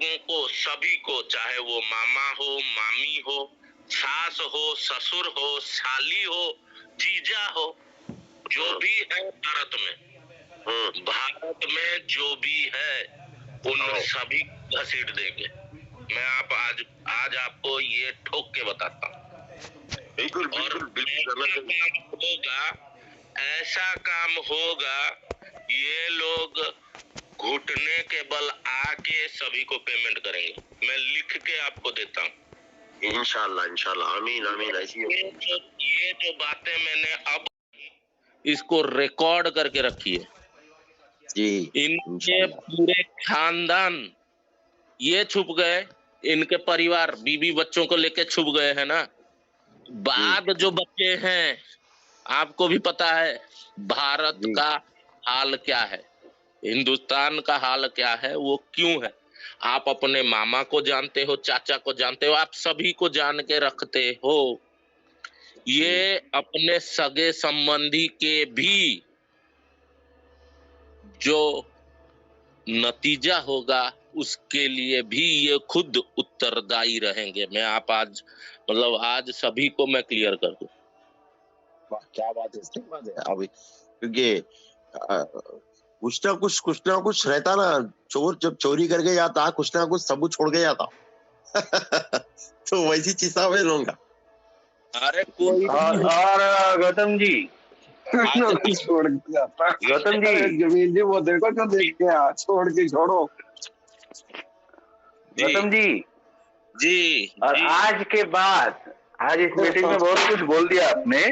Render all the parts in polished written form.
लोगों को, सभी को, चाहे वो मामा हो, मामी हो, सास हो, ससुर हो, साली हो, जीजा हो, जो भी है भारत में जो भी है उन सभी को घसीट देंगे। मैं आज आपको ये ठोक के बताता हूँ। बिल्कुल होगा, ऐसा काम होगा, ये लोग घुटने के बल आके सभी को पेमेंट करेंगे। मैं लिख के आपको देता हूँ। इंशाल्लाह, आमीन। ऐसी ये जो बातें मैंने अब इसको रिकॉर्ड करके रखी है जी। इनके पूरे खानदान ये छुप गए, इनके परिवार बीबी बच्चों को लेके छुप गए हैं ना। बाद जो बच्चे हैं, आपको भी पता है भारत का हाल क्या है, हिंदुस्तान का हाल क्या है, वो क्यों है। आप अपने मामा को जानते हो, चाचा को जानते हो, आप सभी को जान के रखते हो। ये अपने सगे संबंधी के भी जो नतीजा होगा उसके लिए भी ये खुद उत्तरदायी रहेंगे। मैं आप आज सभी को मैं क्लियर कर दूं। क्या बात है, सही बात है। अभी क्योंकि कुछ ना कुछ रहता ना। चोर जब चोरी करके जाता, कुछ ना कुछ सबूत छोड़ के जाता। तो वैसी चीज मैं लूंगा। अरे कोई और गौतम जी छोड़ के जाता। गौतम जी, जमीन जी वो देखो तो देख के छोड़ के छोड़ो। गौतम जी जी और जी। आज के बाद, आज इस मीटिंग में बहुत कुछ बोल दिया आपने।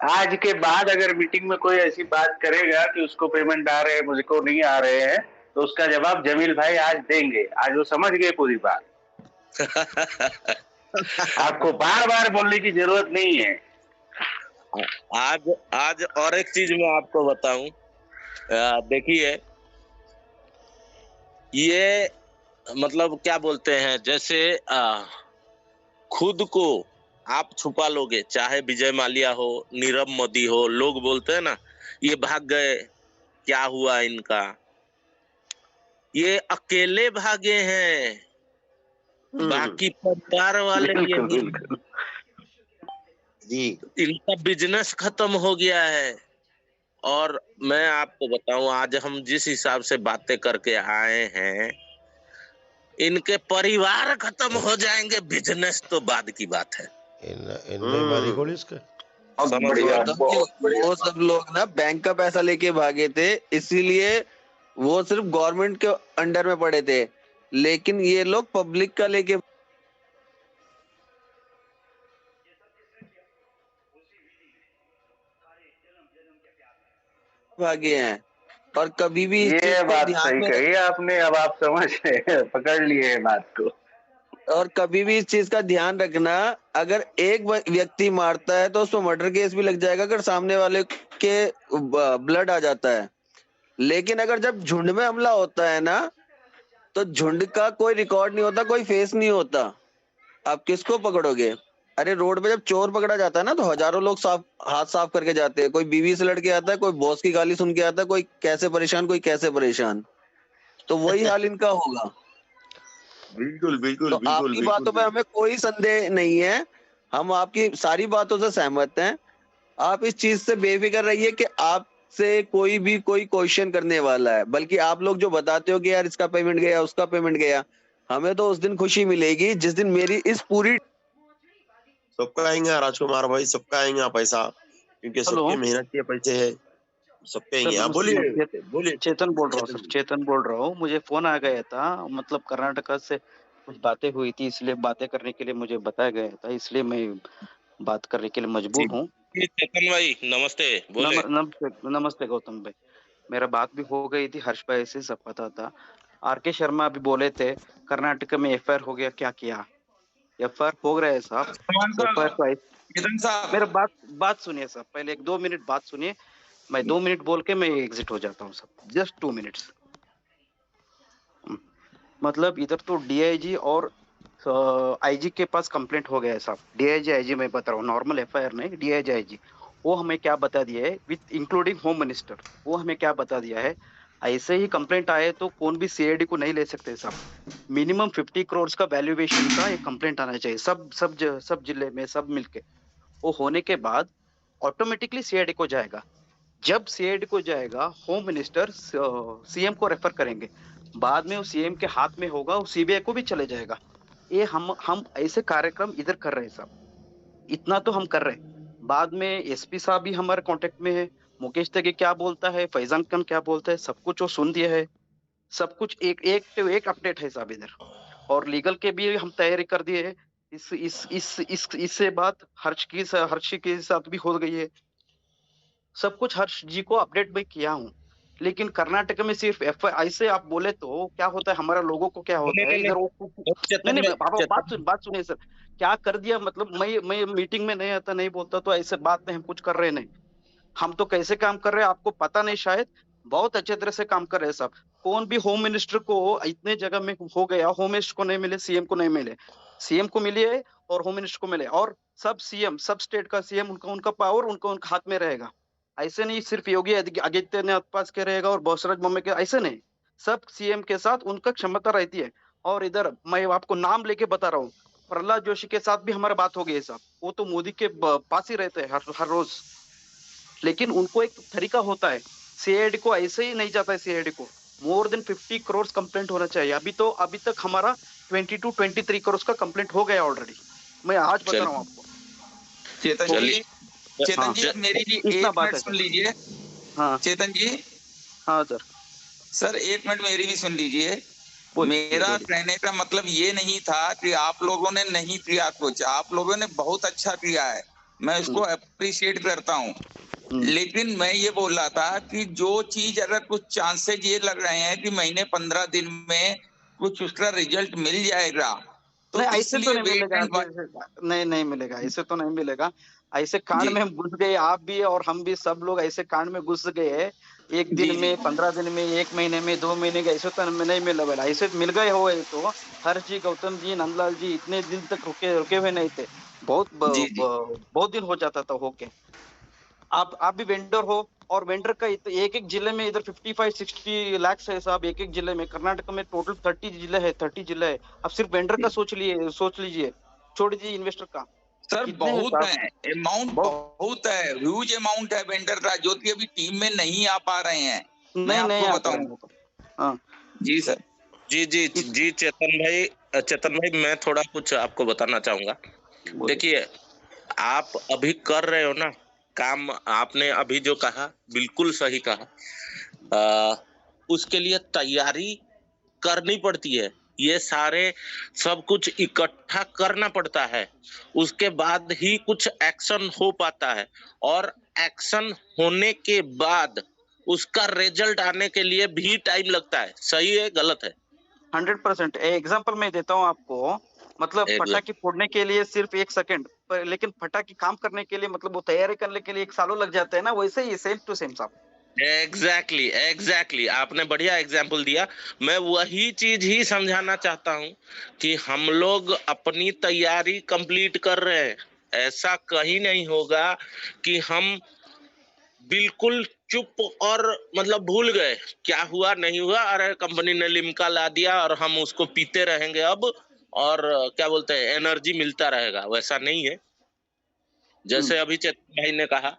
आज के बाद अगर मीटिंग में कोई ऐसी बात करेगा कि उसको पेमेंट आ रहे हैं, मुझको नहीं आ रहे हैं, तो उसका जवाब जमील भाई आज देंगे। आज वो समझ गए पूरी बात। आपको बार बार बोलने की जरूरत नहीं है। आज और एक चीज मैं आपको बताऊं, देखिए ये मतलब क्या बोलते हैं, जैसे खुद को आप छुपा लोगे, चाहे विजय माल्या हो, नीरव मोदी हो, लोग बोलते हैं ना ये भाग गए, क्या हुआ इनका, ये अकेले भागे हैं, बाकी परिवार वाले बिल्कुल जी, इनका बिजनेस खत्म हो गया है। और मैं आपको बताऊं, आज हम जिस हिसाब से बातें करके आए हैं, इनके परिवार खत्म हो जाएंगे, बिजनेस तो बाद की बात है। वो सब लोग ना बैंक का पैसा लेके भागे थे, इसीलिए वो सिर्फ गवर्नमेंट के अंडर में पड़े थे, लेकिन ये लोग पब्लिक का लेके भागे हैं। और कभी भी इस चीज ये को बात ध्यान सही में कही आपने। अब आप समझ गए, पकड़ लिए बात को। और कभी भी इस चीज का ध्यान रखना, अगर एक व्यक्ति मारता है तो उसमें मर्डर केस भी लग जाएगा अगर सामने वाले के ब्लड आ जाता है। लेकिन अगर जब झुंड में हमला होता है ना, तो झुंड का कोई रिकॉर्ड नहीं होता, कोई फेस नहीं होता। आप किसको पकड़ोगे? अरे रोड पे जब चोर पकड़ा जाता है ना, तो हजारों लोग हाथ साफ करके जाते हैं। कोई बीवी से लड़के आता है, कोई बॉस की गाली सुन के आता है, कोई कैसे परेशान, कोई कैसे परेशान। तो वही हाल इनका होगा। बिल्कुल। तो आपकी बातों पे हमें कोई संदेह नहीं है, हम आपकी सारी बातों से सहमत हैं। आप इस चीज से बेफिक्र रहिए कि आपसे कोई भी कोई क्वेश्चन करने वाला है। बल्कि आप लोग जो बताते हो कि यार इसका पेमेंट गया, उसका पेमेंट गया, हमें तो उस दिन खुशी मिलेगी जिस दिन मेरी इस पूरी सबका आएंगे राजकुमार भाई, सबका आएंगे पैसा, क्योंकि सबकी मेहनत के पैसे है, सबके आएंगे। बोलिए चेतन बोल रहा हूँ सर, चेतन बोल रहा हूँ। मुझे फोन आ गया था, मतलब कर्नाटका से कुछ बातें हुई थी, इसलिए बातें करने के लिए मुझे बताया गया था, इसलिए मैं बात करने के लिए मजबूर हूँ। चेतन भाई नमस्ते, बोले। नमस्ते गौतम भाई। मेरा बात भी हो गई थी, हर्ष भाई से सब पता था। आर.के. शर्मा अभी बोले थे कर्नाटक में एफआईआर हो गया, क्या किया? एफआईआर हो रहा है साहब। मेरा बात सुनिए साहब, पहले 1-2 मिनट बात सुनिए। मैं 2 मिनट बोल के मैं एग्जिट हो जाता हूँ सब, जस्ट 2 मिनट्स। मतलब इधर तो डीआईजी और आईजी के पास कंप्लेंट हो गया है साहब। डीआईजी आईजी मैं बता रहा हूँ, नॉर्मल एफआईआर नहीं, डीआईजी आईजी। वो हमें क्या बता दिया है, विथ इंक्लूडिंग होम मिनिस्टर, वो हमें क्या बता दिया है, ऐसे ही कंप्लेंट आए तो कौन भी सीआईडी को नहीं ले सकते साहब। मिनिमम 50 करोड़ का वैल्यूएशन का एक कंप्लेंट आना चाहिए सब जिले में सब मिलके। वो होने के बाद ऑटोमेटिकली सीआईडी को जाएगा। जब सीआईडी को जाएगा होम मिनिस्टर सीएम को रेफर करेंगे, बाद में वो सीएम के हाथ में होगा, वो सीबीआई को भी चले जाएगा। ये हम ऐसे कार्यक्रम इधर कर रहे हैं साहब, इतना तो हम कर रहे हैं। बाद में एसपी साहब भी हमारे कांटेक्ट में है, मुकेश तेगी क्या बोलता है, फैजान खान क्या बोलता है, सब कुछ वो सुन दिया है। सब कुछ एक अपडेट है साहब इधर। और लीगल के भी हम तैयारी कर दिए है। इससे बात हर्ष के साथ भी हो गई है। सब कुछ हर्ष जी को अपडेट भी किया हूँ। लेकिन कर्नाटक में सिर्फ ऐसे आप बोले तो क्या होता है, हमारा लोगों को क्या होता है इधर वो नहीं बात सुनिए सर। क्या कर दिया मतलब मैं मीटिंग में नहीं आता, नहीं बोलता तो ऐसे बात नहीं, हम कुछ कर रहे नहीं। हम तो कैसे काम कर रहे हैं आपको पता नहीं, शायद बहुत अच्छे तरह से काम कर रहे हैं सब। कौन भी होम मिनिस्टर को इतने जगह में हो गया, होम मिनिस्टर को नहीं मिले, सीएम को नहीं मिले, सीएम को मिले और होम मिनिस्टर को मिले, और सब सीएम सब स्टेट का सीएम उनका पावर उनका हाथ में रहेगा। ऐसे नहीं सिर्फ योगी आदित्यनाथ पास के रहेगा और बसवराज बोम्मे के, ऐसे नहीं, सब सीएम के साथ उनका क्षमता रहती है। और इधर मैं आपको नाम लेके बता रहा हूँ, प्रहलाद जोशी के साथ भी हमारा बात हो गई है साहब। वो तो मोदी के पास ही रहते हैं हर रोज। लेकिन उनको एक तरीका होता है, सीआईडी को ऐसे ही नहीं जाता है। सीआईडी को मोर देन 50 करोड़ कंप्लेंट होना चाहिए। अभी तक हमारा 22-23 करोड़ का कंप्लेंट हो गया ऑलरेडी। मैं आज बता रहा हूँ आपको। चेतन जी मेरी भी एक मिनट सुन लीजिए। हाँ चेतन जी। हाँ सर एक मिनट मेरी भी सुन लीजिए। मेरा कहने का मतलब ये नहीं था कि आप लोगों ने नहीं किया कुछ, आप लोगों ने बहुत अच्छा किया है, मैं उसको अप्रिशिएट करता हूँ। लेकिन मैं ये बोल रहा था कि जो चीज अगर कुछ चांसेस ये लग रहे हैं कि महीने 15 दिन में कुछ उसका रिजल्ट मिल जाएगा, तो ऐसे तो नहीं मिलेगा। नहीं मिलेगा, ऐसे तो नहीं मिलेगा। ऐसे कांड में हम घुस गए, आप भी और हम भी, सब लोग ऐसे कांड में घुस गए। एक दिन में, 15 दिन में, 1 महीने में, 2 महीने का, ऐसे तो नहीं मिला। ऐसे मिल गए हो तो हर्ष जी, गौतम जी, नंदलाल जी इतने दिन तक रुके हुए नहीं थे। बहुत दिन हो जाता था होके। आप भी वेंडर हो, और वेंडर का एक जिले में इधर 55-60 लाख है साहब। एक जिले में, कर्नाटक में टोटल 30 जिले है। अब सिर्फ वेंडर का सोच लीजिए, छोड़ दीजिए इन्वेस्टर का। सर बहुत है, अमाउंट बहुत है, ह्यूज अमाउंट है वेंडर का, जो कि अभी टीम में नहीं आ पा रहे हैं। मैं आपको बताऊं। जी सर। जी चेतन भाई मैं थोड़ा कुछ आपको बताना चाहूंगा। देखिए आप अभी कर रहे हो ना काम, आपने अभी जो कहा बिल्कुल सही कहा। उसके लिए तैयारी करनी पड़ती है, ये सारे सब कुछ इकट्ठा करना पड़ता है, उसके बाद ही कुछ एक्शन हो पाता है। और एक्शन होने के बाद उसका रिजल्ट आने के लिए भी टाइम लगता है। सही है गलत है? 100%। एग्जाम्पल मैं देता हूँ आपको, मतलब पटाखे फोड़ने के लिए सिर्फ 1 सेकंड, पर लेकिन पटाखे काम करने के लिए, मतलब वो तैयारी करने के लिए 1 सालों लग जाते हैं ना, वैसे ही सेम टू सेम साहब। एग्जैक्टली आपने बढ़िया एग्जाम्पल दिया। मैं वही चीज ही समझाना चाहता हूँ कि हम लोग अपनी तैयारी कंप्लीट कर रहे हैं। ऐसा कहीं नहीं होगा कि हम बिल्कुल चुप और मतलब भूल गए क्या हुआ नहीं हुआ, अरे कंपनी ने लिम्का ला दिया और हम उसको पीते रहेंगे अब, और क्या बोलते हैं एनर्जी मिलता रहेगा। वैसा नहीं है। जैसे अभी चेतन भाई ने कहा,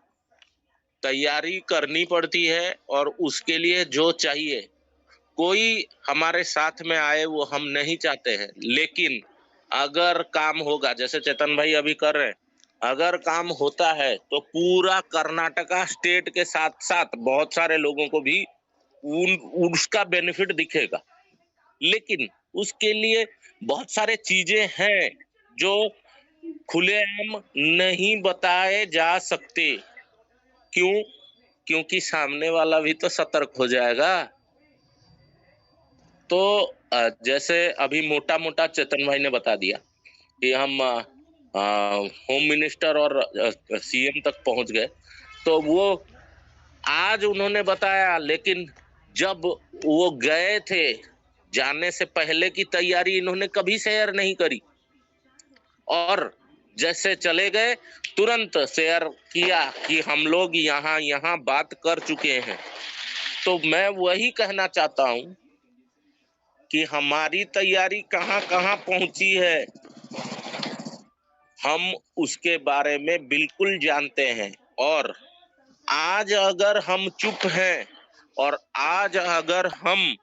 तैयारी करनी पड़ती है और उसके लिए जो चाहिए, कोई हमारे साथ में आए वो हम नहीं चाहते हैं, लेकिन अगर काम होगा, जैसे चेतन भाई अभी कर रहे हैं, अगर काम होता है तो पूरा कर्नाटका स्टेट के साथ साथ बहुत सारे लोगों को भी उसका बेनिफिट दिखेगा। लेकिन उसके लिए बहुत सारे चीजें हैं जो खुलेआम नहीं बताए जा सकते। क्यों? क्योंकि सामने वाला भी तो सतर्क हो जाएगा। तो जैसे अभी मोटा मोटा चेतन भाई ने बता दिया कि हम होम मिनिस्टर और सीएम तक पहुंच गए, तो वो आज उन्होंने बताया, लेकिन जब वो गए थे, जाने से पहले की तैयारी इन्होंने कभी शेयर नहीं करी, और जैसे चले गए तुरंत शेयर किया कि हम लोग यहाँ बात कर चुके हैं। तो मैं वही कहना चाहता हूं कि हमारी तैयारी कहां कहां पहुंची है, हम उसके बारे में बिल्कुल जानते हैं। और आज अगर हम चुप हैं और आज अगर हम